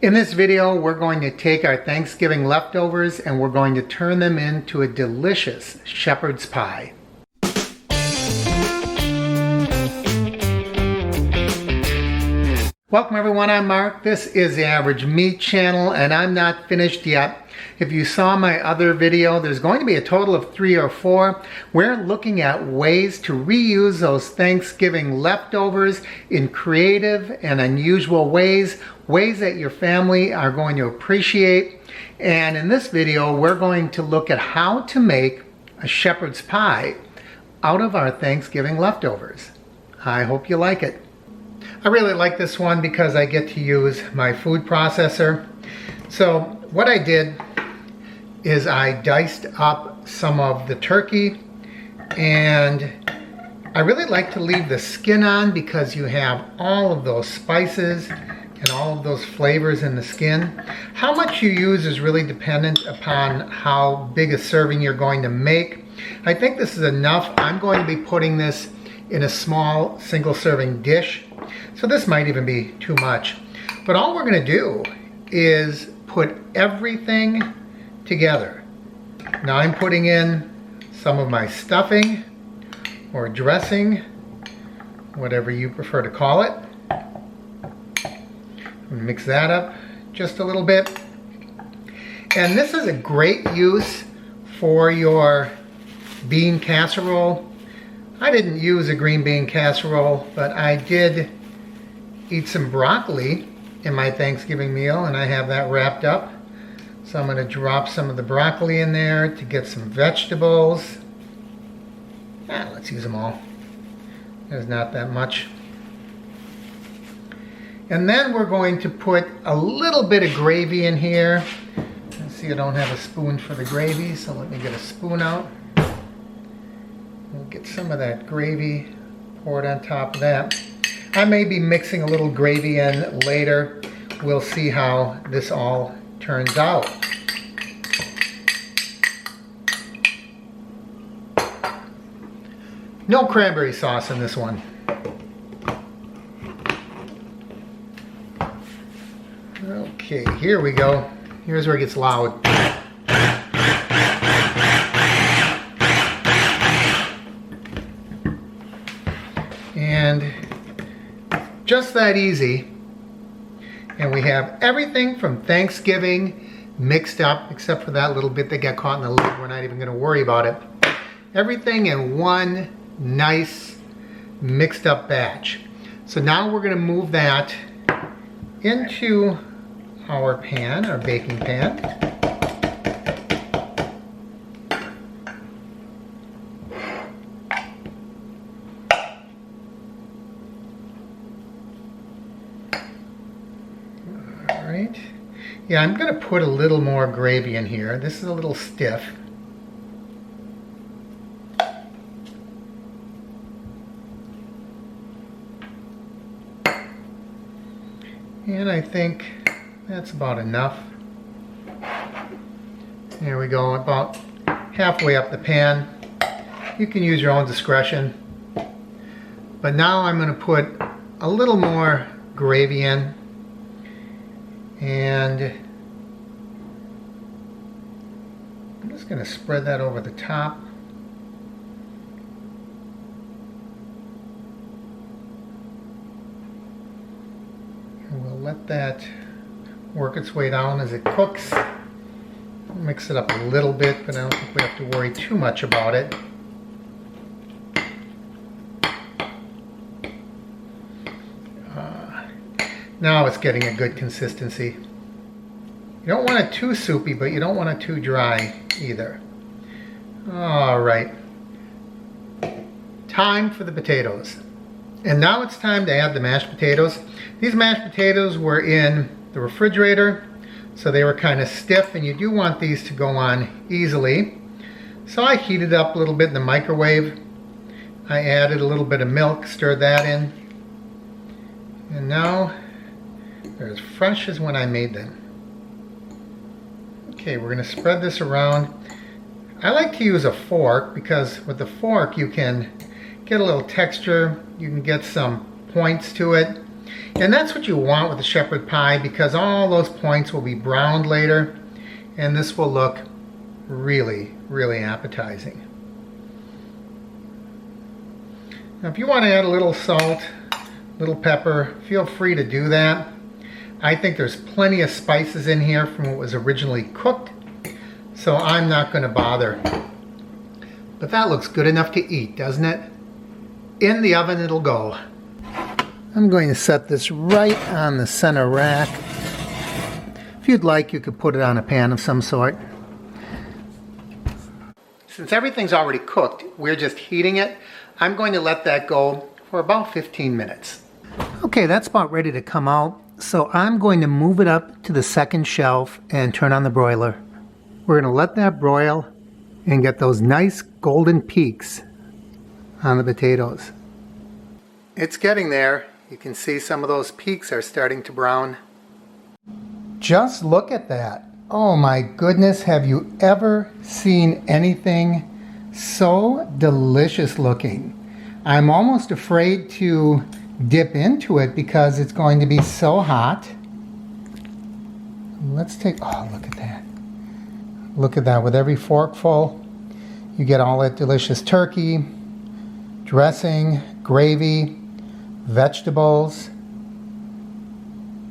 In this video, we're going to take our Thanksgiving leftovers and we're going to turn them into a delicious shepherd's pie. Welcome everyone, I'm Mark. This is the Average Meat Channel and I'm not finished yet. If you saw my other video, there's going to be a total of 3 or 4. We're looking at ways to reuse those Thanksgiving leftovers in creative and unusual ways that your family are going to appreciate. And in this video, we're going to look at how to make a shepherd's pie out of our Thanksgiving leftovers. I hope you like it. I really like this one because I get to use my food processor. So what I did is I diced up some of the turkey, and I really like to leave the skin on because you have all of those spices and all of those flavors in the skin. How much you use is really dependent upon how big a serving you're going to make. I think this is enough. I'm going to be putting this in a small single serving dish, so this might even be too much. But all we're going to do is put everything together. Now I'm putting in some of my stuffing or dressing, whatever you prefer to call it. Mix that up just a little bit. And this is a great use for your bean casserole. I didn't use a green bean casserole, but I did eat some broccoli in my Thanksgiving meal, and I have that wrapped up. So I'm going to drop some of the broccoli in there to get some vegetables. Let's use them all. There's not that much. And then we're going to put a little bit of gravy in here. Let's see, I don't have a spoon for the gravy, so let me get a spoon out. We'll get some of that gravy poured on top of that. I may be mixing a little gravy in later. We'll see how this all turns out. No cranberry sauce in this one. Okay, here we go. Here's where it gets loud. And just that easy. And we have everything from Thanksgiving mixed up, except for that little bit that got caught in the lid. We're not even going to worry about it. Everything in one nice mixed up batch. So now we're going to move that into our pan, our baking pan. Alright. Yeah, I'm going to put a little more gravy in here. This is a little stiff. And I think that's about enough. There we go, about halfway up the pan. You can use your own discretion. But now I'm going to put a little more gravy in. And I'm just going to spread that over the top. And we'll let that work its way down as it cooks. Mix it up a little bit, but I don't think we have to worry too much about it. Now it's getting a good consistency. You don't want it too soupy, but you don't want it too dry either. Alright. Time for the potatoes. And now it's time to add the mashed potatoes. These mashed potatoes were in the refrigerator, so they were kind of stiff, and you do want these to go on easily. So I heated up a little bit in the microwave. I added a little bit of milk, stirred that in. And now they're as fresh as when I made them. Okay, we're going to spread this around. I like to use a fork because with the fork you can get a little texture, you can get some points to it. And that's what you want with a shepherd pie, because all those points will be browned later, and this will look really, really appetizing. Now if you want to add a little salt, little pepper, feel free to do that. I think there's plenty of spices in here from what was originally cooked, so I'm not going to bother. But that looks good enough to eat, doesn't it? In the oven it'll go. I'm going to set this right on the center rack. If you'd like, you could put it on a pan of some sort. Since everything's already cooked, we're just heating it. I'm going to let that go for about 15 minutes. Okay, that's about ready to come out. So I'm going to move it up to the second shelf and turn on the broiler. We're going to let that broil and get those nice golden peaks on the potatoes. It's getting there. You can see some of those peaks are starting to brown. Just look at that. Oh my goodness, have you ever seen anything so delicious looking? I'm almost afraid to dip into it because it's going to be so hot. Let's take, oh, look at that. Look at that. With every forkful, you get all that delicious turkey, dressing, gravy, vegetables,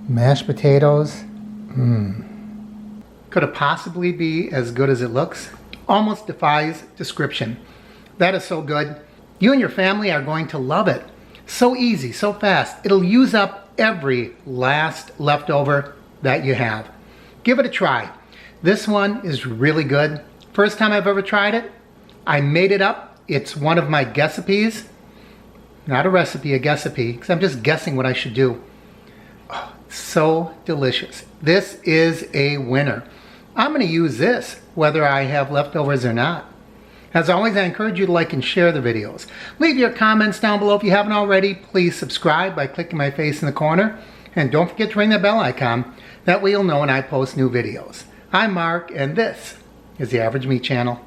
mashed potatoes. Could it possibly be as good as it looks? Almost defies description. That is so good. You and your family are going to love it. So easy, so fast. It'll use up every last leftover that you have. Give it a try. This one is really good. First time I've ever tried it. I made it up. It's one of my guessapes. Not a recipe, a guessapie, because I'm just guessing what I should do. Oh, so delicious. This is a winner. I'm going to use this whether I have leftovers or not. As always, I encourage you to like and share the videos. Leave your comments down below if you haven't already. Please subscribe by clicking my face in the corner. And don't forget to ring that bell icon. That way you'll know when I post new videos. I'm Mark, and this is the Average Meat Channel.